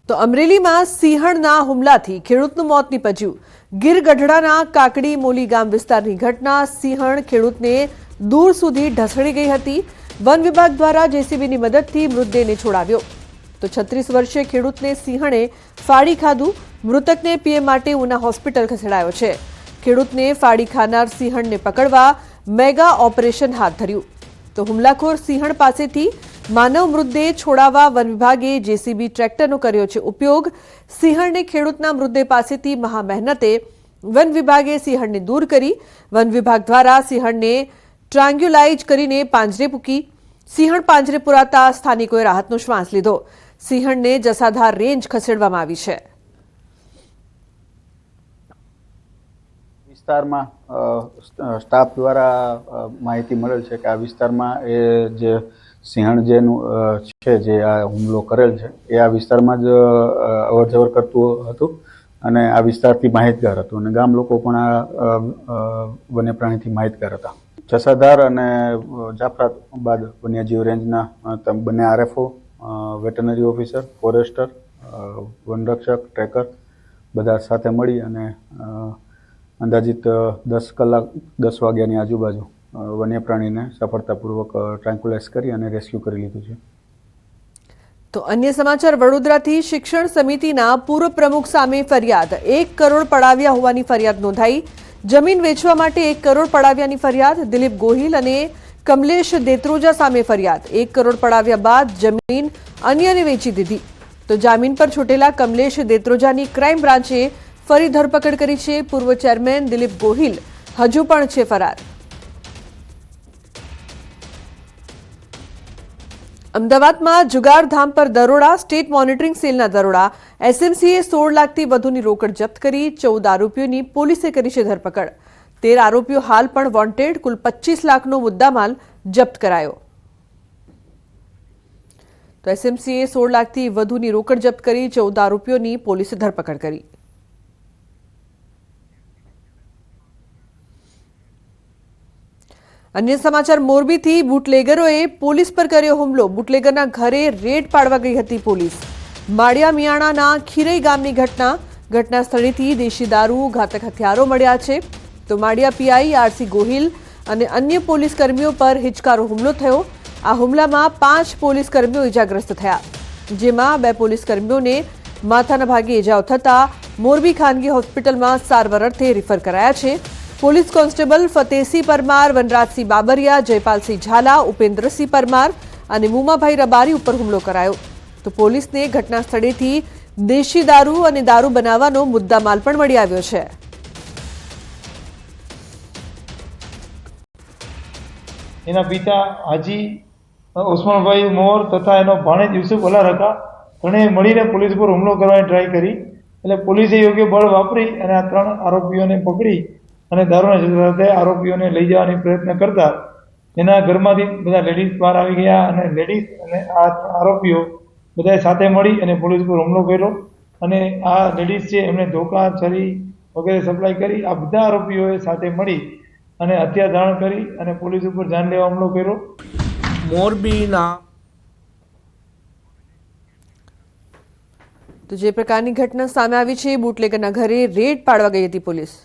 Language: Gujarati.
તો અમરેલીમાં સિંહણના હુમલાથી ખેડૂતનું મોત નીપજ્યું। ગીર ગઢડાના કાકડી મોલી ગામ વિસ્તારની ઘટના। સિંહણ ખેડૂતને દૂર સુધી ઢસડી ગઈ હતી। વન વિભાગ દ્વારા જેસીબીની મદદથી મૃતદેહને છોડાવ્યો। તો 36 વર્ષીય ખેડૂતને સિંહણે ફાડી ખાધું। મૃતકને પીએમ માટે ઉના હોસ્પિટલ ખસેડાયો છે। ખેડૂતને ફાડી ખાનાર સિંહણને પકડવા મેગા ઓપરેશન હાથ ધર્યું। તો હુમલાખોર સિંહણ પાસેથી માનવ મૃતદેહ છોડાવવા વન વિભાગે જેસીબી ટ્રેક્ટરનો કર્યો છે ઉપયોગ। સિંહણને ખેડૂતના મૃતદેહ પાસેથી મહા મહેનતે વન વિભાગે સિંહણને દૂર કરી। વન વિભાગ દ્વારા સિંહણને ટ્રાન્ગ્યુલાઇઝ કરીને પાંજરે મૂકી। સિંહણ પાંજરે પુરાતા સ્થાનિકોએ રાહતનો શ્વાસ લીધો। સિંહણને જસાધાર રેન્જ ખસેડવામાં આવી છે। વિસ્તારમાં સ્ટાફ દ્વારા માહિતી મળેલ છે કે આ વિસ્તારમાં એ જે સિંહણ જેનું છે જે આ હુમલો કરેલ છે એ આ વિસ્તારમાં જ અવરજવર કરતું હતું અને આ વિસ્તારથી માહિતગાર હતું અને ગામ લોકો પણ આ વન્ય પ્રાણીથી માહિતગાર હતા। જસાધાર અને જાફરાબાદ વન્યજીવ રેન્જના બંને આરએફઓ, વેટરનરી ઓફિસર, ફોરેસ્ટર, વનરક્ષક, ટ્રેકર બધા સાથે મળી અને અંદાજિત 10 વાગ્યાની આજુબાજુ વન્ય પ્રાણીને સફળતાપૂર્વક ટ્રાન્ક્યુલાઇઝ કરી અને રેસ્ક્યુ કરી લીધું છે। તો અન્ય સમાચાર વડોદરાથી શિક્ષણ સમિતિના પૂર્વ પ્રમુખ સામે ફરિયાદ। 1 કરોડ પડાવ્યા હોવાની ફરિયાદ નોંધાઈ। જમીન વેચવા માટે 1 કરોડ પડાવ્યાની ફરિયાદ। દિલીપ ગોહિલ અને કમલેશ દેત્રોજા સામે ફરિયાદ। 1 કરોડ પડાવ્યા બાદ જમીન અન્યને વેચી દીધી। તો જામીન પર છૂટેલા કમલેશ દેત્રોજાની ક્રાઇમ બ્રાન્ચે ફરી ધરપકડ કરી છે। પૂર્વ ચેરમેન દિલીપ ગોહિલ હજુ પણ છે ફરાર। અમદાવાદમાં જુગારધામ પર દરોડા। સ્ટેટ મોનિટરિંગ સેલના દરોડા। એસએમસીએ 16 લાખથી વધુની રોકડ જપ્ત કરી। 14 આરોપીઓની પોલીસે કરી છે ધરપકડ। 13 આરોપીઓ હાલ પણ વોન્ટેડ। કુલ 25 લાખનો મુદ્દામાલ જપ્ત કરાયો। તો એસએમસીએ 16 લાખથી વધુની રોકડ જપ્ત કરી। 14 આરોપીઓની પોલીસે ધરપકડ કરી। अन्य समाचार मोरबीथी बूटलेगरोए पोलीस पर कर्यो हुमलो। बूटलेगरना घरे रेड पाडवा गई हती पोलीस। माळिया मियाणाना खीरई गामनी घटना स्थळेथी देशी दारू, घातक हथियारो मळ्या छे। तो माळिया पीआई आरसी गोहिल अने अन्य पोलीस कर्मीओ पर हिचकारो हुमलो थयो। आ हुमलामां 5 पोलीस कर्मीओ इजाग्रस्त थया, जेमां 2 पोलीस कर्मीओने माथाना भागे इजाओ थता मोरबी खानगी होस्पिટલમાં સારવાર અર્થે રિફર કરાયા છે। પોલીસ કોન્સ્ટેબલ ફતેહસિંહ પરમાર, વનરાજસિંહ બાબરિયા, જયપાલસિંહ ઝાલા, ઉપેન્દ્રસિંહ પરમાર અને મુમાભાઈ રબારી ઉપર હુમલો કરાયો। તો પોલીસને ઘટના સ્થળેથી દેશી દારૂ અને દારૂ બનાવવાનો મુદ્દામાલ પણ મળી આવ્યો છે। એના પિતા હાજી ઉસ્માનભાઈ મોર તથા એનો ભાણેજ યુસુફ અલારકા ત્રણે મળીને પોલીસ પર હુમલો કરવાની ટ્રાય કરી। એટલે પોલીસે યોગ્ય બળ વાપરી અને આ 3 આરોપીઓને પકડી અને દારૂના જથ્થા આરોપીઓને લઈ જવાની પ્રયત્ન કરતા એના ઘરમાંથી બધા લેડીઝ બહાર આવી ગયા અને લેડીઝ અને આ આરોપીઓ બધાએ સાથે મળી અને પોલીસ પર હુમલો કર્યો અને આ લેડીઝ છે એમણે ધોકા, છરી વગેરે સપ્લાય કરી। આ બધા આરોપીઓએ સાથે મળી અને હત્યા ધારણ કરી અને પોલીસ ઉપર જાનલેવા હુમલો કર્યો। મોરબીના તો જે પ્રકારની ઘટના સામે આવી છે, બુટલેગરના ઘરે રેડ પાડવા ગઈ હતી પોલીસ।